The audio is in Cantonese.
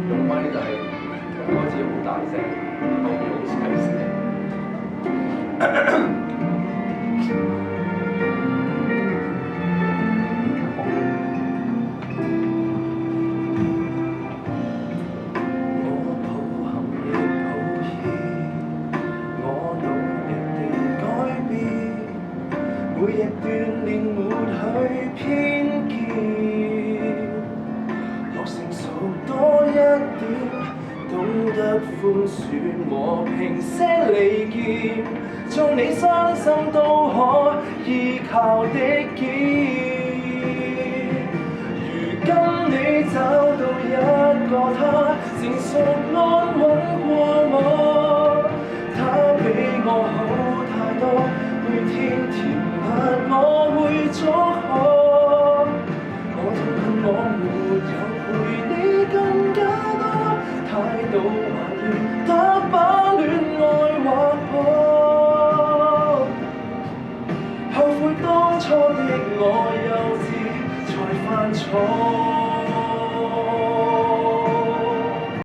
用咪就係開始好大聲，後面好細聲。每日鍛鍊抹去偏見，學成熟多一點，懂得寬恕和平些利劍，做你傷心都可依靠的肩。如今你找到一個他，成熟安穩過我，他比我好太多，每天甜蜜我會祝賀。我痛恨我沒有陪你更加多，態度還亂，得把戀愛劃破。後悔當初的我幼稚，才犯錯。